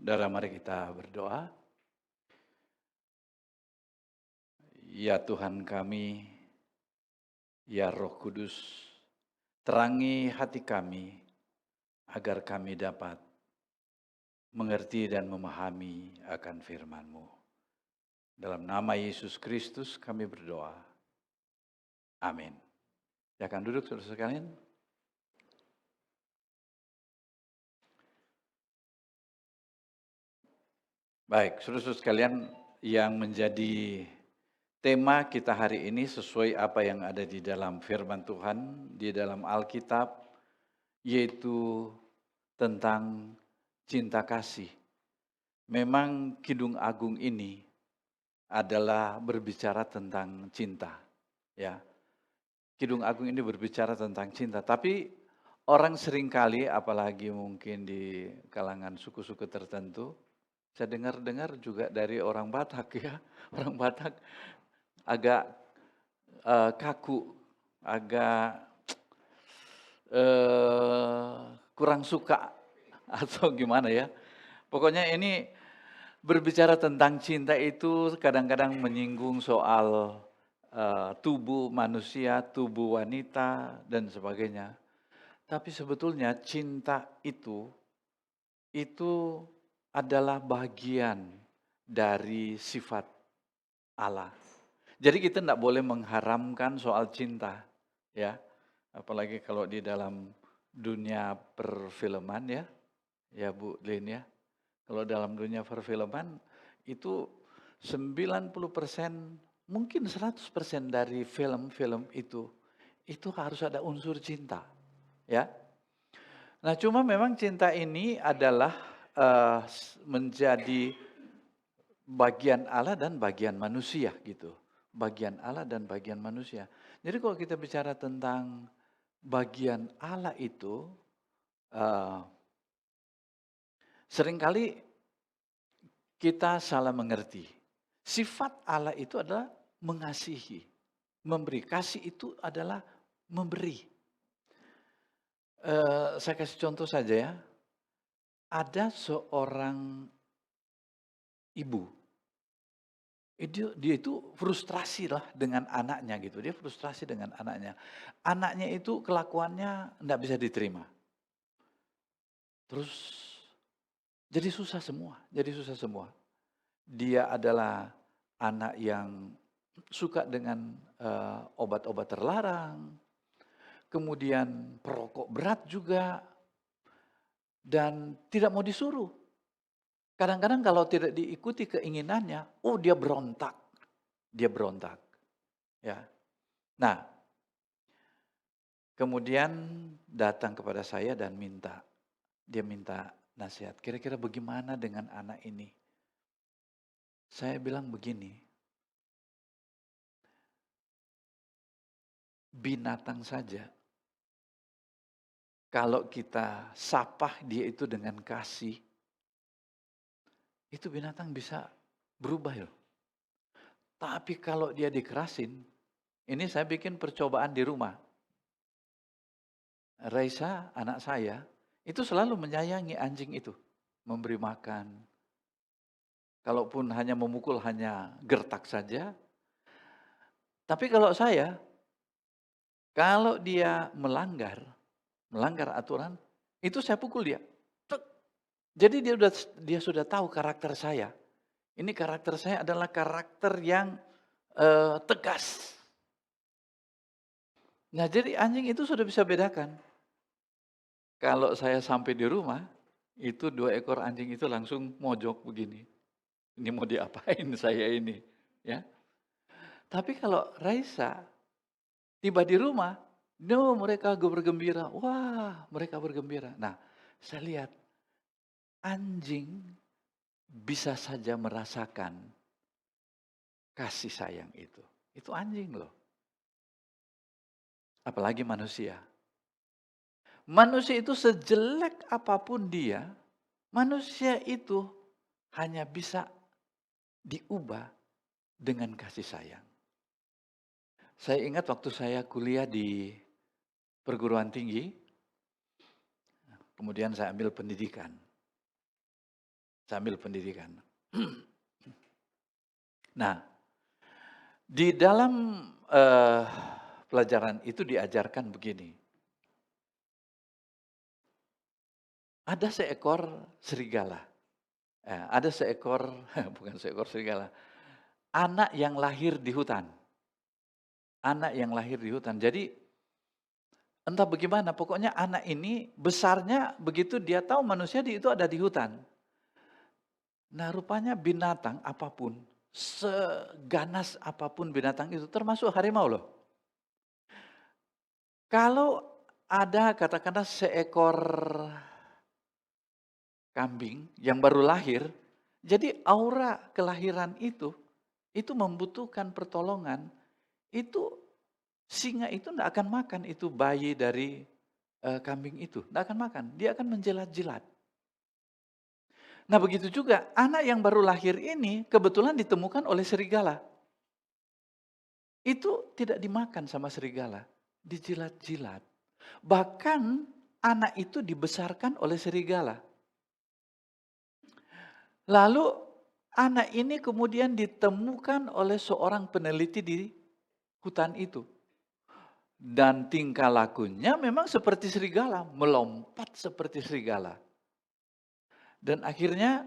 Saudara, mari kita berdoa. Ya Tuhan kami, ya Roh Kudus, terangi hati kami agar kami dapat mengerti dan memahami akan firman-Mu. Dalam nama Yesus Kristus kami berdoa. Amin. Silakan duduk saudara sekalian. Baik, saudara sekalian, yang menjadi tema kita hari ini sesuai apa yang ada di dalam firman Tuhan, di dalam Alkitab, yaitu tentang cinta kasih. Memang Kidung Agung ini adalah berbicara tentang cinta, ya. Kidung Agung ini berbicara tentang cinta, tapi orang seringkali, apalagi mungkin di kalangan suku-suku tertentu, saya dengar-dengar juga dari orang Batak ya, orang Batak agak kaku, agak kurang suka atau gimana ya. Pokoknya ini berbicara tentang cinta itu kadang-kadang menyinggung soal tubuh manusia, tubuh wanita dan sebagainya. Tapi sebetulnya cinta itu adalah bagian dari sifat Allah. Jadi kita tidak boleh mengharamkan soal cinta, ya. Apalagi kalau di dalam dunia perfilman ya Bu Lin ya. Kalau dalam dunia perfilman itu 90% mungkin 100% dari film-film itu harus ada unsur cinta, ya. Nah, cuma memang cinta ini adalah menjadi bagian Allah dan bagian manusia gitu. Bagian Allah dan bagian manusia. Jadi kalau kita bicara tentang bagian Allah itu, eh, seringkali kita salah mengerti. Sifat Allah itu adalah mengasihi, memberi. Kasih itu adalah memberi. Saya kasih contoh saja ya. Ada seorang ibu, dia itu frustrasi lah dengan anaknya gitu. Dia frustrasi dengan anaknya. Anaknya itu kelakuannya tidak bisa diterima. Terus jadi susah semua. Dia adalah anak yang suka dengan obat-obat terlarang, kemudian perokok berat juga, dan tidak mau disuruh. Kadang-kadang kalau tidak diikuti keinginannya, dia berontak. Dia berontak. Ya. Nah, kemudian datang kepada saya dan dia minta nasihat. Kira-kira bagaimana dengan anak ini? Saya bilang begini, binatang saja, kalau kita sapa dia itu dengan kasih, itu binatang bisa berubah loh. Tapi kalau dia dikerasin, ini saya bikin percobaan di rumah. Raisa, anak saya, itu selalu menyayangi anjing itu. Memberi makan. Kalaupun hanya memukul, hanya gertak saja. Tapi kalau dia melanggar aturan, itu saya pukul dia. Tek. Jadi dia sudah tahu karakter saya. Ini karakter saya adalah karakter yang tegas. Nah, jadi anjing itu sudah bisa bedakan. Kalau saya sampai di rumah, itu 2 ekor anjing itu langsung mojok begini. Ini mau diapain saya ini, ya. Tapi kalau Raisa tiba di rumah, mereka bergembira. Wah, mereka bergembira. Nah, saya lihat anjing bisa saja merasakan kasih sayang itu. Itu anjing loh. Apalagi manusia. Manusia itu sejelek apapun dia, manusia itu hanya bisa diubah dengan kasih sayang. Saya ingat waktu saya kuliah di perguruan tinggi, kemudian saya ambil pendidikan. sambil pendidikan. Nah, di dalam pelajaran itu diajarkan begini. Ada seekor serigala. Ada seekor, bukan seekor serigala, anak yang lahir di hutan. Anak yang lahir di hutan. Jadi entah bagaimana, pokoknya anak ini besarnya begitu dia tahu manusia itu ada di hutan. Nah rupanya binatang apapun, seganas apapun binatang itu, termasuk harimau loh. Kalau ada katakanlah seekor kambing yang baru lahir, jadi aura kelahiran itu membutuhkan pertolongan, itu singa itu tidak akan makan itu bayi dari kambing itu, tidak akan makan, dia akan menjilat-jilat. Nah begitu juga anak yang baru lahir ini kebetulan ditemukan oleh serigala. Itu tidak dimakan sama serigala, dijilat-jilat. Bahkan anak itu dibesarkan oleh serigala. Lalu anak ini kemudian ditemukan oleh seorang peneliti di hutan itu. Dan tingkah lakunya memang seperti serigala, melompat seperti serigala. Dan akhirnya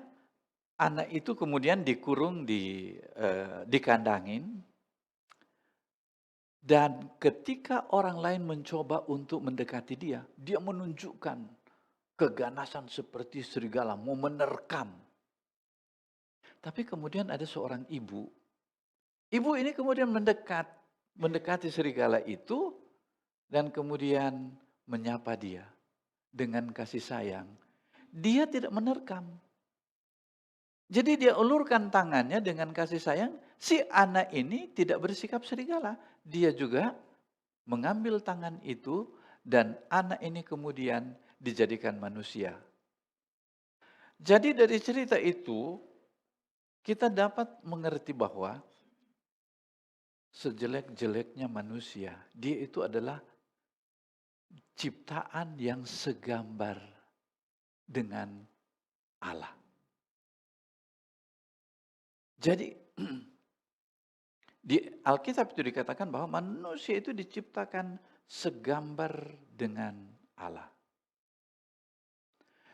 anak itu kemudian dikurung, dikandangin. Dan ketika orang lain mencoba untuk mendekati dia menunjukkan keganasan seperti serigala, mau menerkam. Tapi kemudian ada seorang ibu. Ibu ini kemudian mendekati serigala itu dan kemudian menyapa dia dengan kasih sayang. Dia tidak menerkam. Jadi dia ulurkan tangannya dengan kasih sayang, si anak ini tidak bersikap serigala. Dia juga mengambil tangan itu dan anak ini kemudian dijadikan manusia. Jadi dari cerita itu kita dapat mengerti bahwa sejelek-jeleknya manusia, dia itu adalah ciptaan yang segambar dengan Allah. Jadi di Alkitab itu dikatakan bahwa manusia itu diciptakan segambar dengan Allah.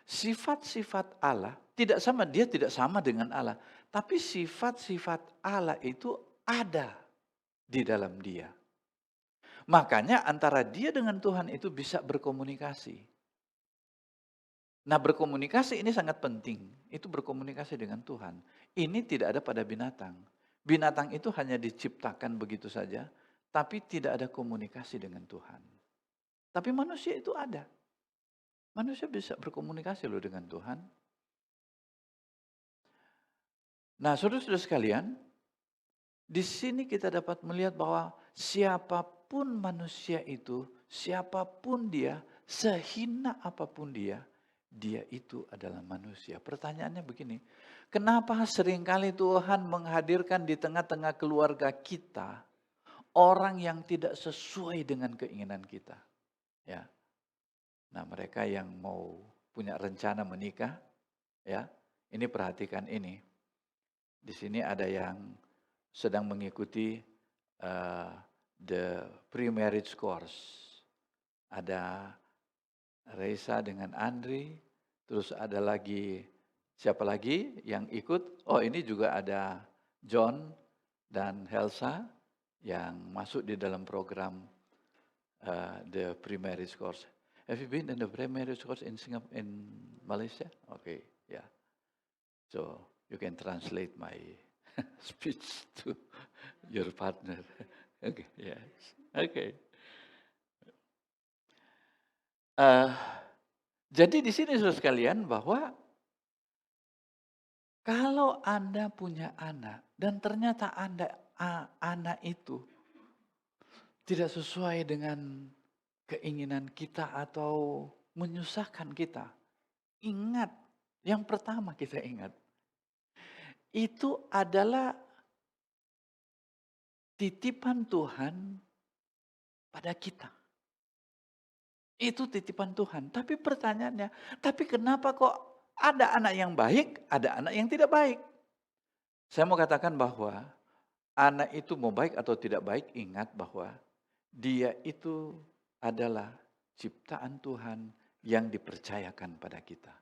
Sifat-sifat Allah tidak sama, dia tidak sama dengan Allah. Tapi sifat-sifat Allah itu ada di dalam dia. Makanya antara dia dengan Tuhan itu bisa berkomunikasi. Nah berkomunikasi ini sangat penting. Itu berkomunikasi dengan Tuhan. Ini tidak ada pada binatang. Binatang itu hanya diciptakan begitu saja, tapi tidak ada komunikasi dengan Tuhan. Tapi manusia itu ada. Manusia bisa berkomunikasi loh dengan Tuhan. Nah, saudara-saudara sekalian, di sini kita dapat melihat bahwa siapapun manusia itu, siapapun dia, sehina apapun dia itu adalah manusia. Pertanyaannya begini, kenapa seringkali Tuhan menghadirkan di tengah-tengah keluarga kita orang yang tidak sesuai dengan keinginan kita? Ya. Nah, mereka yang mau punya rencana menikah, ya, ini perhatikan ini. Di sini ada yang sedang mengikuti the pre-marriage course. Ada Reza dengan Andri, terus ada lagi, siapa lagi yang ikut? Oh ini juga ada John dan Helsa yang masuk di dalam program the pre-marriage course. Have you been in the pre-marriage course in Singapore, in Malaysia? Okay, yeah. So you can translate my speech to your partner. Okay, yes. Okay. Jadi di sini saudara sekalian bahwa kalau Anda punya anak dan ternyata anak itu tidak sesuai dengan keinginan kita atau menyusahkan kita, ingat, yang pertama kita ingat, itu adalah titipan Tuhan pada kita. Itu titipan Tuhan. Tapi pertanyaannya, tapi kenapa kok Ada anak yang baik, ada anak yang tidak baik. Saya mau katakan bahwa anak itu mau baik atau tidak baik, ingat bahwa dia itu adalah ciptaan Tuhan yang dipercayakan pada kita.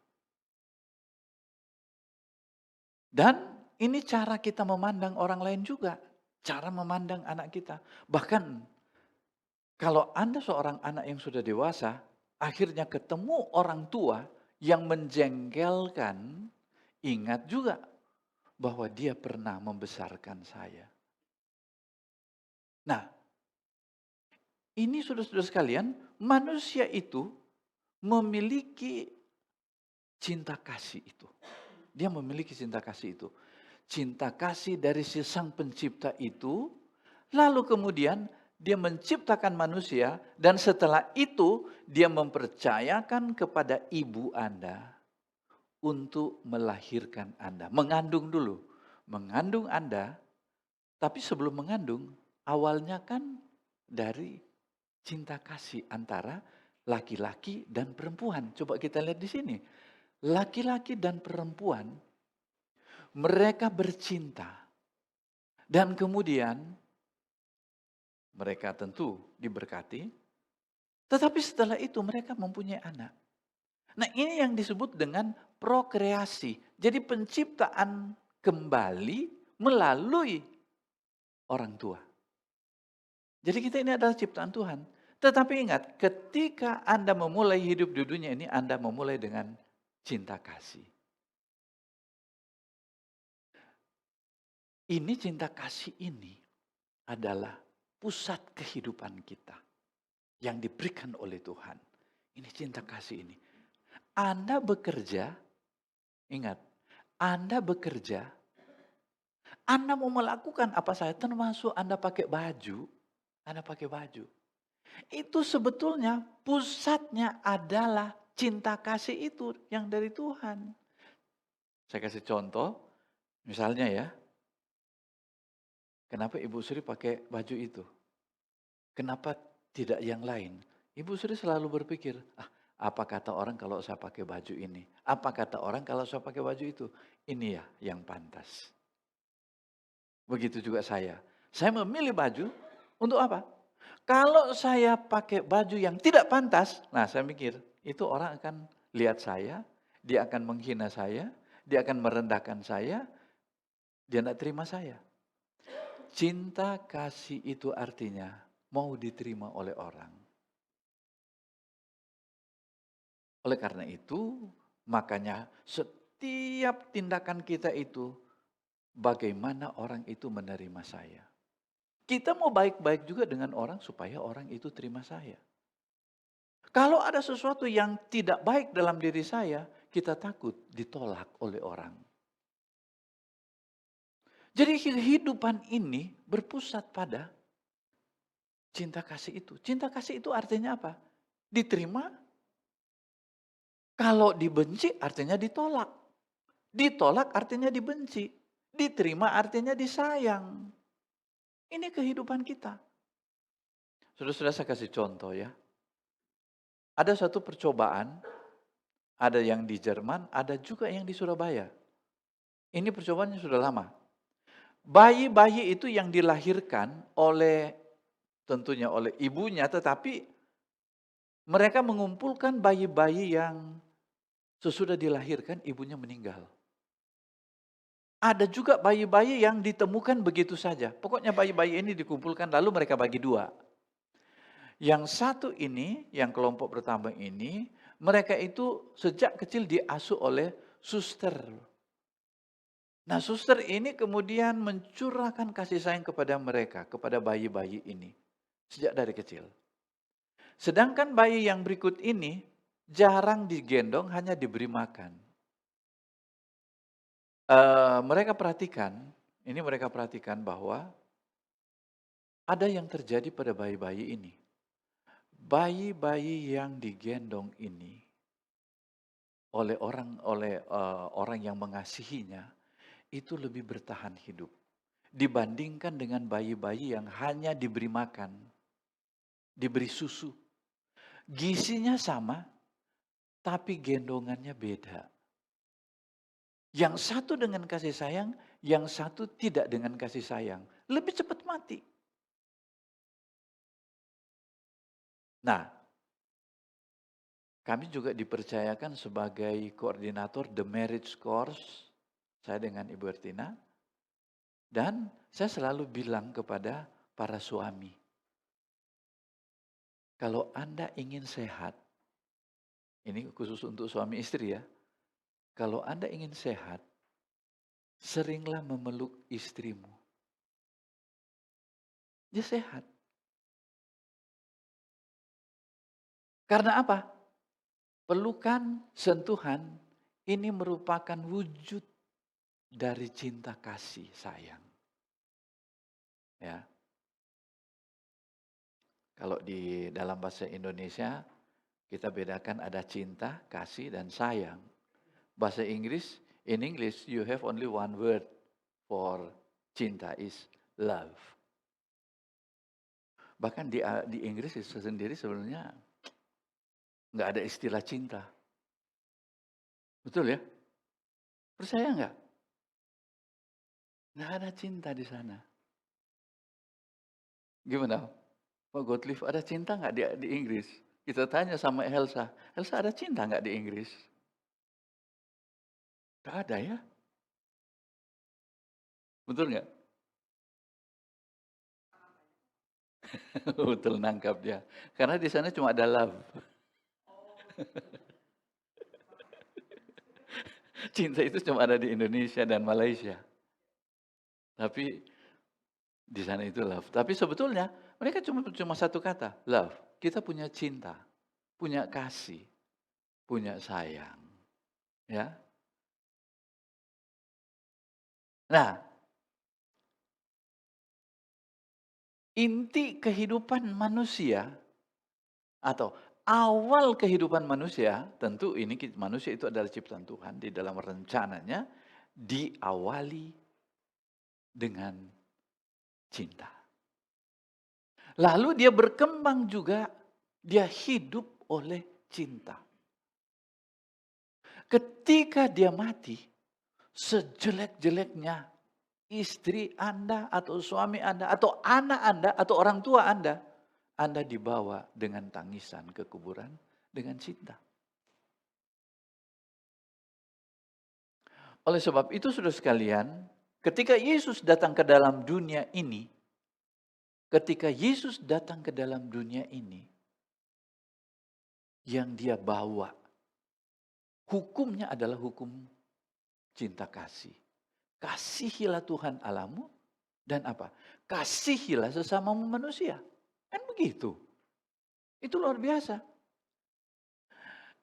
Dan ini cara kita memandang orang lain juga, cara memandang anak kita. Bahkan kalau Anda seorang anak yang sudah dewasa, akhirnya ketemu orang tua yang menjengkelkan, ingat juga bahwa dia pernah membesarkan saya. Nah, ini saudara-saudara sekalian, manusia itu memiliki cinta kasih itu. Dia memiliki cinta kasih itu. Cinta kasih dari si Sang Pencipta itu, lalu kemudian dia menciptakan manusia, dan setelah itu dia mempercayakan kepada ibu Anda untuk melahirkan Anda. Mengandung dulu. Mengandung Anda, tapi sebelum mengandung, awalnya kan dari cinta kasih antara laki-laki dan perempuan. Coba kita lihat di sini. Laki-laki dan perempuan, mereka bercinta. Dan kemudian mereka tentu diberkati. Tetapi setelah itu mereka mempunyai anak. Nah, ini yang disebut dengan prokreasi. Jadi penciptaan kembali melalui orang tua. Jadi kita ini adalah ciptaan Tuhan. Tetapi ingat, ketika Anda memulai hidup di dunia ini, Anda memulai dengan cinta kasih. Ini cinta kasih ini adalah pusat kehidupan kita yang diberikan oleh Tuhan. Ini cinta kasih ini. Anda bekerja, ingat, Anda bekerja, Anda mau melakukan apa saja, termasuk Anda pakai baju, Anda pakai baju. Itu sebetulnya pusatnya adalah cinta kasih itu yang dari Tuhan. Saya kasih contoh, misalnya ya, kenapa Ibu Sri pakai baju itu? Kenapa tidak yang lain? Ibu Sri selalu berpikir, apa kata orang kalau saya pakai baju ini? Apa kata orang kalau saya pakai baju itu? Ini ya yang pantas. Begitu juga saya. Saya memilih baju untuk apa? Kalau saya pakai baju yang tidak pantas, nah saya mikir, itu orang akan lihat saya, dia akan menghina saya, dia akan merendahkan saya, dia tidak terima saya. Cinta kasih itu artinya mau diterima oleh orang. Oleh karena itu, makanya setiap tindakan kita itu, bagaimana orang itu menerima saya. Kita mau baik-baik juga dengan orang supaya orang itu terima saya. Kalau ada sesuatu yang tidak baik dalam diri saya, kita takut ditolak oleh orang. Jadi kehidupan ini berpusat pada cinta kasih itu. Cinta kasih itu artinya apa? Diterima. Kalau dibenci artinya ditolak. Ditolak artinya dibenci. Diterima artinya disayang. Ini kehidupan kita. Sudah saya kasih contoh ya. Ada satu percobaan, ada yang di Jerman, ada juga yang di Surabaya. Ini percobaannya sudah lama. Bayi-bayi itu yang dilahirkan oleh tentunya oleh ibunya, tetapi mereka mengumpulkan bayi-bayi yang sesudah dilahirkan ibunya meninggal. Ada juga bayi-bayi yang ditemukan begitu saja. Pokoknya bayi-bayi ini dikumpulkan lalu mereka bagi dua. Yang satu ini, yang kelompok pertama ini, mereka itu sejak kecil diasuh oleh suster. Nah, suster ini kemudian mencurahkan kasih sayang kepada mereka, kepada bayi-bayi ini. Sejak dari kecil. Sedangkan bayi yang berikut ini jarang digendong, hanya diberi makan. Mereka perhatikan bahwa ada yang terjadi pada bayi-bayi ini. Bayi-bayi yang digendong ini oleh orang yang mengasihinya itu lebih bertahan hidup dibandingkan dengan bayi-bayi yang hanya diberi makan, diberi susu. Gizinya sama, tapi gendongannya beda. Yang satu dengan kasih sayang, yang satu tidak dengan kasih sayang. Lebih cepat mati. Nah, kami juga dipercayakan sebagai koordinator The Marriage Course, saya dengan Ibu Ertina. Dan saya selalu bilang kepada para suami, kalau Anda ingin sehat, ini khusus untuk suami istri ya, kalau Anda ingin sehat, seringlah memeluk istrimu. Dia sehat. Karena apa? Pelukan, sentuhan, ini merupakan wujud dari cinta kasih sayang. Ya. Kalau di dalam bahasa Indonesia, kita bedakan ada cinta, kasih, dan sayang. Bahasa Inggris, in English, you have only one word for cinta is love. Bahkan di Inggris sendiri sebenarnya nggak ada istilah cinta. Betul ya? Percaya nggak? Nggak ada cinta di sana. Gimana? Pak Gottlieb, ada cinta nggak di Inggris? Kita tanya sama Elsa. Elsa, ada cinta nggak di Inggris? Nggak ada ya? Betul nggak? Betul nangkap dia. Karena di sana cuma ada love. Cinta itu cuma ada di Indonesia dan Malaysia. Tapi di sana itu love. Tapi sebetulnya mereka cuma satu kata, love. Kita punya cinta, punya kasih, punya sayang. Ya. Nah, inti kehidupan manusia atau awal kehidupan manusia, tentu ini manusia itu adalah ciptaan Tuhan di dalam rencananya diawali dengan cinta. Lalu dia berkembang juga, dia hidup oleh cinta. Ketika dia mati, sejelek-jeleknya istri Anda atau suami Anda atau anak Anda atau orang tua Anda dibawa dengan tangisan ke kuburan dengan cinta. Oleh sebab itu saudara sekalian, ketika Yesus datang ke dalam dunia ini, yang dia bawa, hukumnya adalah hukum cinta kasih. Kasihilah Tuhan Allahmu dan apa? Kasihilah sesamamu manusia. Kan begitu. Itu luar biasa.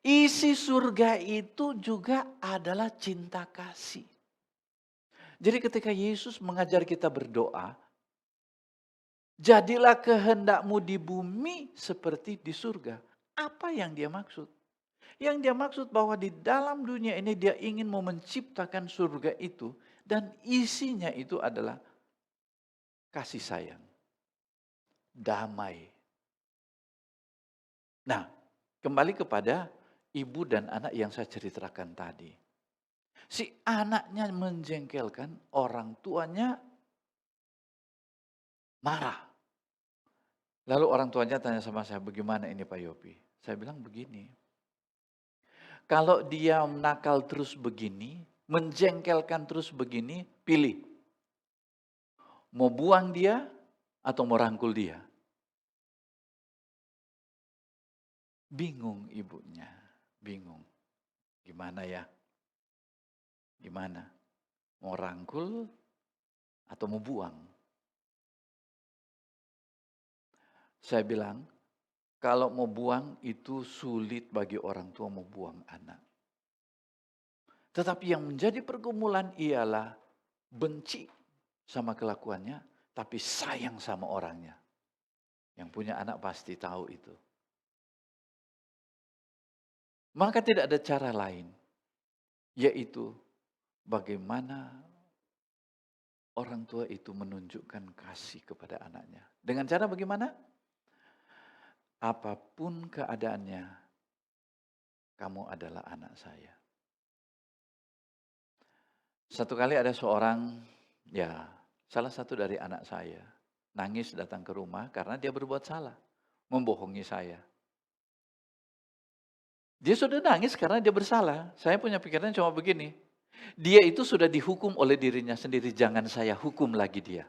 Isi surga itu juga adalah cinta kasih. Jadi ketika Yesus mengajar kita berdoa, jadilah kehendakmu di bumi seperti di surga. Apa yang dia maksud? Yang dia maksud bahwa di dalam dunia ini dia ingin mau menciptakan surga itu dan isinya itu adalah kasih sayang, damai. Nah, kembali kepada ibu dan anak yang saya ceritakan tadi. Si anaknya menjengkelkan, orang tuanya marah. Lalu orang tuanya tanya sama saya, bagaimana ini Pak Yopi? Saya bilang begini, kalau dia nakal terus begini, menjengkelkan terus begini, pilih. Mau buang dia atau mau rangkul dia? Bingung ibunya, bingung. Gimana ya? Gimana? Mau rangkul atau mau buang? Saya bilang, kalau mau buang itu sulit bagi orang tua mau buang anak. Tetapi yang menjadi pergumulan ialah benci sama kelakuannya, tapi sayang sama orangnya. Yang punya anak pasti tahu itu. Maka tidak ada cara lain, yaitu bagaimana orang tua itu menunjukkan kasih kepada anaknya. Dengan cara bagaimana? Apapun keadaannya, kamu adalah anak saya. Satu kali ada seorang, ya salah satu dari anak saya, nangis datang ke rumah karena dia berbuat salah, membohongi saya. Dia sudah nangis karena dia bersalah. Saya punya pikiran cuma begini, dia itu sudah dihukum oleh dirinya sendiri, jangan saya hukum lagi dia.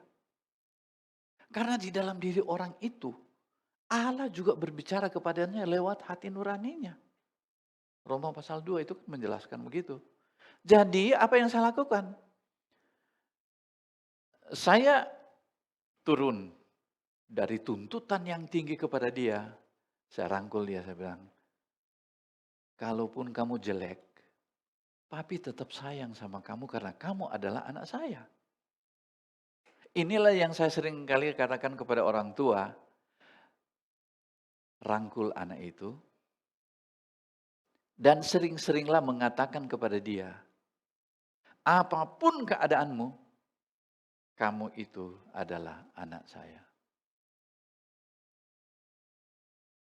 Karena di dalam diri orang itu, Allah juga berbicara kepadanya lewat hati nuraninya. Roma pasal 2 itu menjelaskan begitu. Jadi apa yang saya lakukan? Saya turun dari tuntutan yang tinggi kepada dia. Saya rangkul dia, saya bilang, kalaupun kamu jelek, papi tetap sayang sama kamu karena kamu adalah anak saya. Inilah yang saya sering kali katakan kepada orang tua, rangkul anak itu, dan sering-seringlah mengatakan kepada dia, apapun keadaanmu, kamu itu adalah anak saya.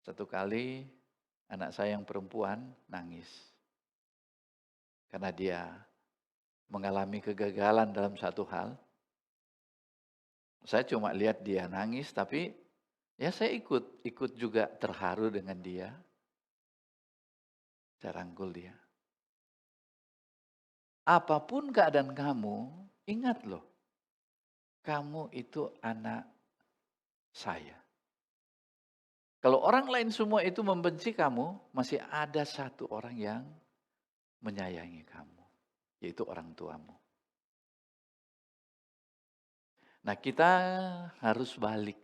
Satu kali anak saya yang perempuan nangis. Karena dia mengalami kegagalan dalam satu hal. Saya cuma lihat dia nangis, tapi ya saya ikut juga terharu dengan dia. Saya rangkul dia. Apapun keadaan kamu, ingat loh, kamu itu anak saya. Kalau orang lain semua itu membenci kamu, masih ada satu orang yang menyayangi kamu, yaitu orang tuamu. Nah, kita harus balik.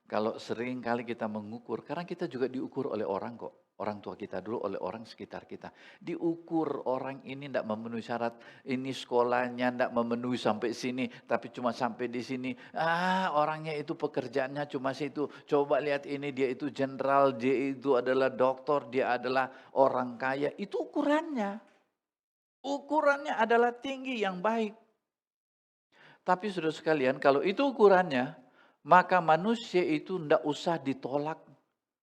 Kalau sering kali kita mengukur, karena kita juga diukur oleh orang kok. Orang tua kita dulu, oleh orang sekitar kita. Diukur orang ini tidak memenuhi syarat, ini sekolahnya tidak memenuhi sampai sini, tapi cuma sampai di sini. Orangnya itu pekerjaannya cuma situ. Coba lihat ini, dia itu jenderal, dia itu adalah doktor, dia adalah orang kaya. Itu ukurannya. Ukurannya adalah tinggi yang baik. Tapi saudara sekalian, kalau itu ukurannya, maka manusia itu tidak usah ditolak,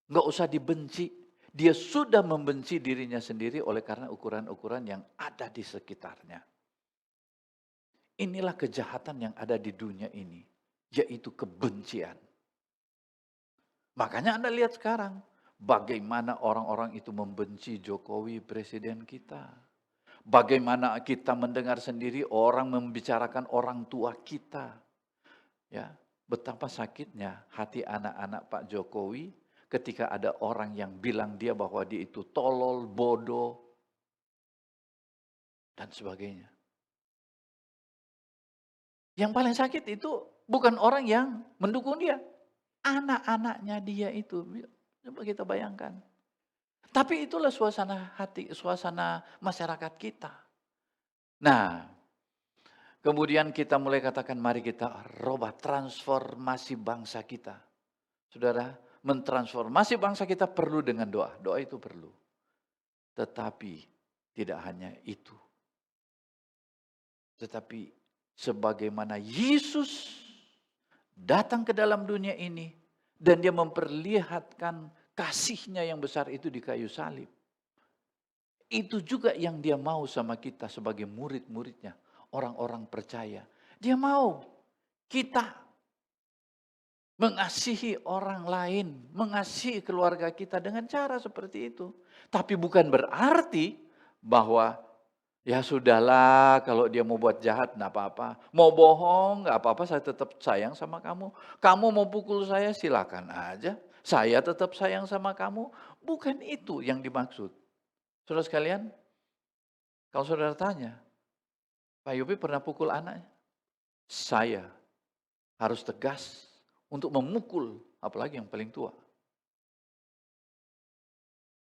nggak usah dibenci. Dia sudah membenci dirinya sendiri oleh karena ukuran-ukuran yang ada di sekitarnya. Inilah kejahatan yang ada di dunia ini, yaitu kebencian. Makanya Anda lihat sekarang, bagaimana orang-orang itu membenci Jokowi, presiden kita. Bagaimana kita mendengar sendiri orang membicarakan orang tua kita. Ya, betapa sakitnya hati anak-anak Pak Jokowi ketika ada orang yang bilang dia bahwa dia itu tolol, bodoh, dan sebagainya. Yang paling sakit itu bukan orang yang mendukung dia. Anak-anaknya dia itu. Coba kita bayangkan. Tapi itulah suasana hati, suasana masyarakat kita. Nah, kemudian kita mulai katakan mari kita rubah transformasi bangsa kita. Saudara, mentransformasi bangsa kita perlu dengan doa. Doa itu perlu. Tetapi tidak hanya itu. Tetapi sebagaimana Yesus datang ke dalam dunia ini dan dia memperlihatkan kasihnya yang besar itu di kayu salib. Itu juga yang dia mau sama kita sebagai murid-muridnya, orang-orang percaya. Dia mau kita mengasihi orang lain, mengasihi keluarga kita dengan cara seperti itu. Tapi bukan berarti bahwa ya sudahlah kalau dia mau buat jahat enggak apa-apa. Mau bohong enggak apa-apa, saya tetap sayang sama kamu. Kamu mau pukul saya silakan aja. Saya tetap sayang sama kamu. Bukan itu yang dimaksud. Saudara sekalian, kalau saudara tanya, Pak Yopi pernah pukul anaknya? Saya harus tegas untuk memukul, apalagi yang paling tua.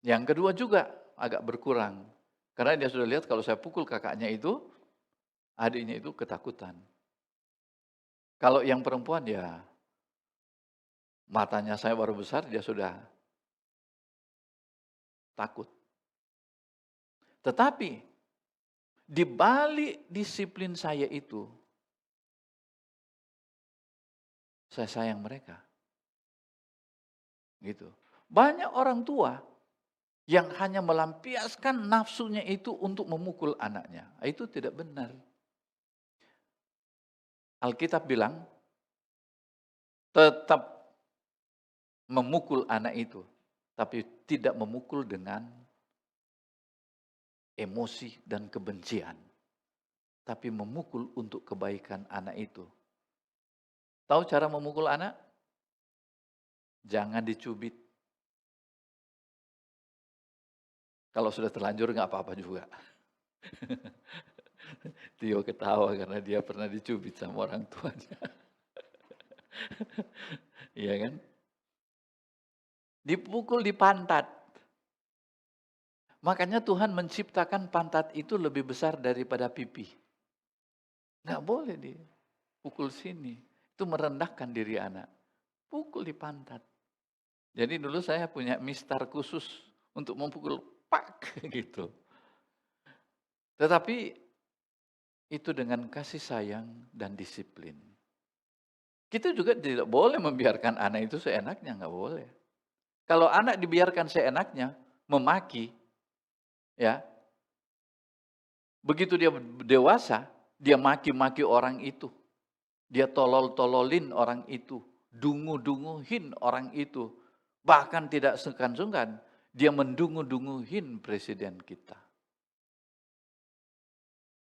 Yang kedua juga agak berkurang. Karena dia sudah lihat kalau saya pukul kakaknya itu, adiknya itu ketakutan. Kalau yang perempuan ya, matanya saya baru besar, dia sudah takut. Tetapi, di balik disiplin saya itu, saya sayang mereka. Gitu. Banyak orang tua yang hanya melampiaskan nafsunya itu untuk memukul anaknya. Itu tidak benar. Alkitab bilang, tetap memukul anak itu, tapi tidak memukul dengan emosi dan kebencian, tapi memukul untuk kebaikan anak itu. Tahu cara memukul anak? Jangan dicubit. Kalau sudah terlanjur nggak apa-apa juga. Tio ketawa karena dia pernah dicubit sama orang tuanya. Iya kan? Dipukul di pantat. Makanya Tuhan menciptakan pantat itu lebih besar daripada pipi. Nggak boleh dipukul sini. Itu merendahkan diri anak. Pukul di pantat. Jadi dulu saya punya mistar khusus untuk memukul pak gitu. Tetapi itu dengan kasih sayang dan disiplin. Kita juga tidak boleh membiarkan anak itu seenaknya, nggak boleh. Kalau anak dibiarkan seenaknya, memaki, ya, begitu dia dewasa, dia maki-maki orang itu. Dia tolol-tololin orang itu, dungu-dunguhin orang itu. Bahkan tidak sungkan-sungkan, dia mendungu-dunguhin presiden kita.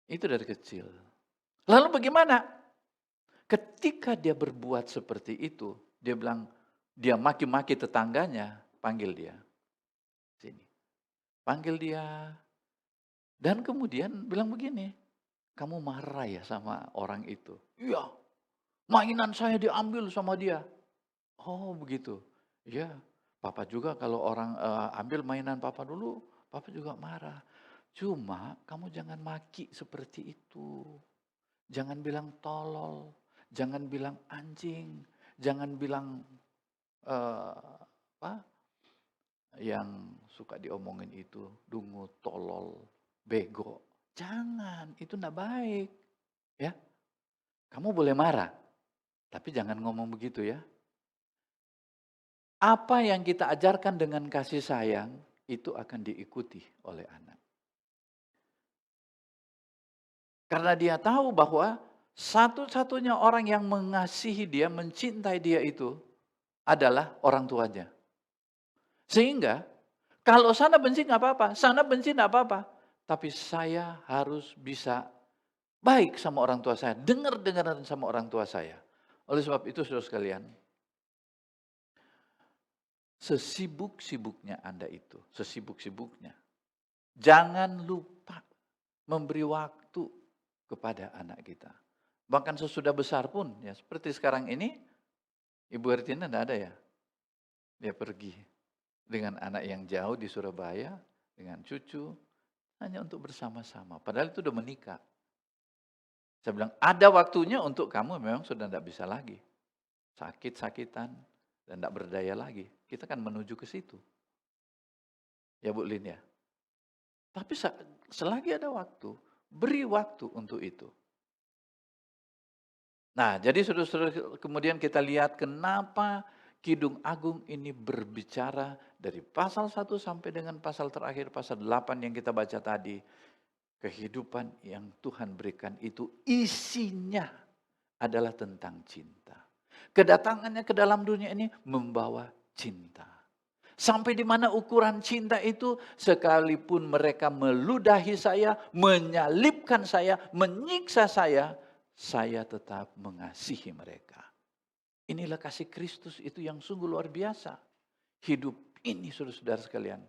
Itu dari kecil. Lalu bagaimana? Ketika dia berbuat seperti itu, dia bilang, dia maki-maki tetangganya, panggil dia. Sini. Panggil dia. Dan kemudian bilang begini, kamu marah ya sama orang itu? Iya, mainan saya diambil sama dia. Oh begitu. Iya, papa juga kalau orang ambil mainan papa dulu, papa juga marah. Cuma kamu jangan maki seperti itu. Jangan bilang tolol, jangan bilang anjing, jangan bilang apa yang suka diomongin itu, dungu, tolol, bego. Jangan, itu enggak baik. Ya, kamu boleh marah, tapi jangan ngomong begitu ya. Apa yang kita ajarkan dengan kasih sayang, itu akan diikuti oleh anak. Karena dia tahu bahwa satu-satunya orang yang mengasihi dia, mencintai dia itu adalah orang tuanya. Sehingga kalau sana benci nggak apa-apa, sana benci nggak apa-apa. Tapi saya harus bisa baik sama orang tua saya, dengar-dengaran sama orang tua saya. Oleh sebab itu saudara sekalian, sesibuk-sibuknya Anda itu, sesibuk-sibuknya, jangan lupa memberi waktu kepada anak kita. Bahkan sesudah besar pun, ya seperti sekarang ini, Ibu Hertina tidak ada ya. Dia pergi dengan anak yang jauh di Surabaya, dengan cucu, hanya untuk bersama-sama. Padahal itu sudah menikah. Saya bilang, ada waktunya untuk kamu memang sudah tidak bisa lagi. Sakit-sakitan, dan tidak berdaya lagi. Kita kan menuju ke situ. Ya Bu Lin ya. Tapi selagi ada waktu, beri waktu untuk itu. Nah, jadi saudara-saudara, kemudian kita lihat kenapa Kidung Agung ini berbicara dari pasal 1 sampai dengan pasal terakhir, pasal 8 yang kita baca tadi. Kehidupan yang Tuhan berikan itu isinya adalah tentang cinta. Kedatangannya ke dalam dunia ini membawa cinta. Sampai di mana ukuran cinta itu, sekalipun mereka meludahi saya, menyalibkan saya, menyiksa saya tetap mengasihi mereka. Inilah kasih Kristus itu yang sungguh luar biasa. Hidup ini saudara-saudara sekalian,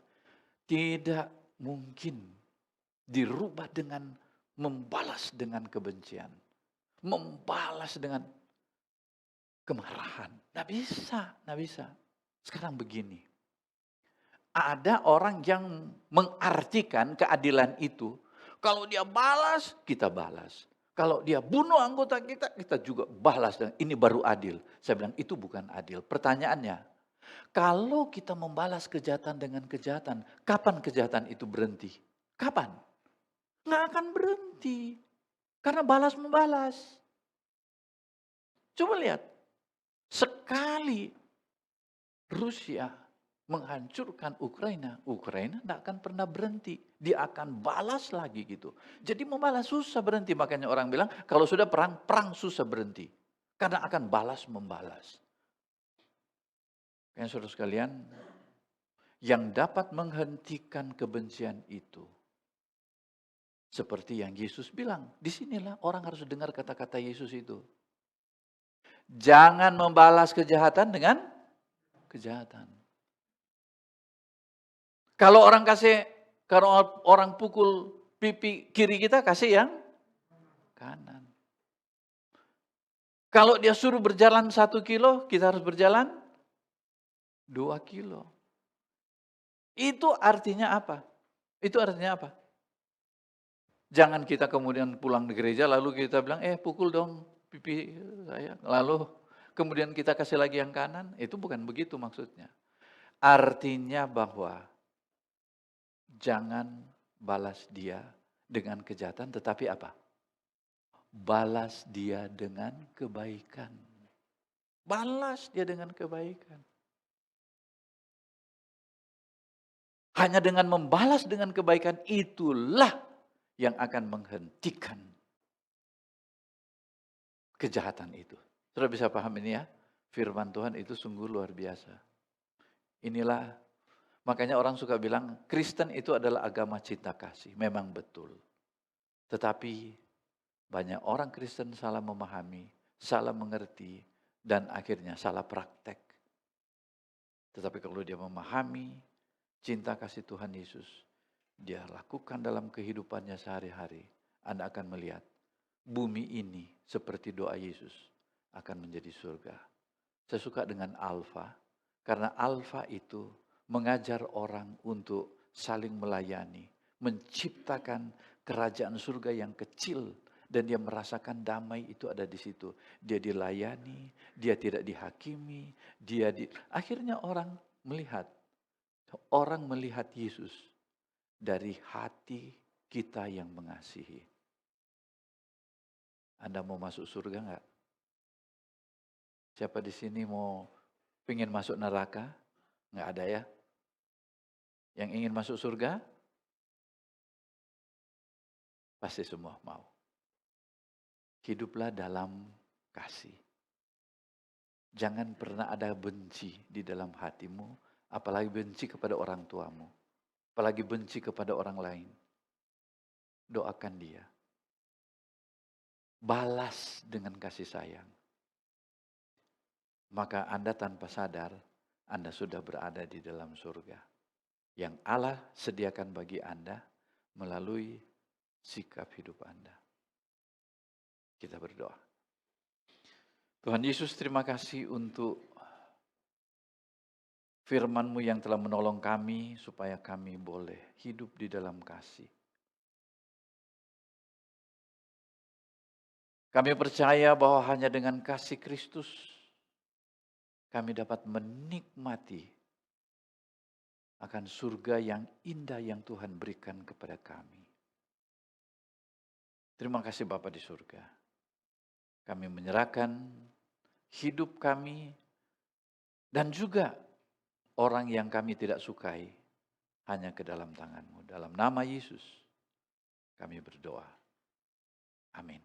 tidak mungkin dirubah dengan membalas dengan kebencian. Membalas dengan kemarahan. Nggak bisa, nggak bisa. Sekarang begini. Ada orang yang mengartikan keadilan itu, kalau dia balas, kita balas. Kalau dia bunuh anggota kita, kita juga balas. Dan ini baru adil. Saya bilang itu bukan adil. Pertanyaannya, kalau kita membalas kejahatan dengan kejahatan, kapan kejahatan itu berhenti? Kapan? Nggak akan berhenti. Karena balas membalas. Coba lihat. Sekali Rusia menghancurkan Ukraina, Ukraina tidak akan pernah berhenti. Dia akan balas lagi gitu. Jadi membalas susah berhenti. Makanya orang bilang kalau sudah perang, perang susah berhenti. Karena akan balas membalas. Kayaknya saudara sekalian, yang dapat menghentikan kebencian itu, seperti yang Yesus bilang, disinilah orang harus dengar kata-kata Yesus itu. Jangan membalas kejahatan dengan kejahatan. Kalau orang pukul pipi kiri kita, kasih yang kanan. Kalau dia suruh berjalan 1 kilo, kita harus berjalan 2 kilo. Itu artinya apa? Itu artinya apa? Jangan kita kemudian pulang di gereja lalu kita bilang, pukul dong pipi saya. Lalu kemudian kita kasih lagi yang kanan. Itu bukan begitu maksudnya. Artinya bahwa jangan balas dia dengan kejahatan, tetapi apa? Balas dia dengan kebaikan. Balas dia dengan kebaikan. Hanya dengan membalas dengan kebaikan itulah yang akan menghentikan kejahatan itu. Saudara bisa paham ini ya? Firman Tuhan itu sungguh luar biasa. Inilah, makanya orang suka bilang Kristen itu adalah agama cinta kasih. Memang betul. Tetapi banyak orang Kristen salah memahami, salah mengerti, dan akhirnya salah praktek. Tetapi kalau dia memahami cinta kasih Tuhan Yesus, dia lakukan dalam kehidupannya sehari-hari, Anda akan melihat bumi ini seperti doa Yesus akan menjadi surga. Saya suka dengan Alfa, karena Alfa itu mengajar orang untuk saling melayani, menciptakan kerajaan surga yang kecil, dan dia merasakan damai itu ada di situ. Dia dilayani, dia tidak dihakimi, akhirnya orang melihat Yesus dari hati kita yang mengasihi. Anda mau masuk surga enggak? Siapa di sini pengen masuk neraka? Enggak ada ya? Yang ingin masuk surga? Pasti semua mau. Hiduplah dalam kasih. Jangan pernah ada benci di dalam hatimu, apalagi benci kepada orang tuamu, apalagi benci kepada orang lain. Doakan dia. Balas dengan kasih sayang. Maka Anda tanpa sadar, Anda sudah berada di dalam surga. Yang Allah sediakan bagi Anda melalui sikap hidup Anda. Kita berdoa. Tuhan Yesus, terima kasih untuk firman-Mu yang telah menolong kami supaya kami boleh hidup di dalam kasih. Kami percaya bahwa hanya dengan kasih Kristus kami dapat menikmati akan surga yang indah yang Tuhan berikan kepada kami. Terima kasih Bapa di surga. Kami menyerahkan hidup kami dan juga orang yang kami tidak sukai hanya ke dalam tangan-Mu. Dalam nama Yesus kami berdoa. Amin.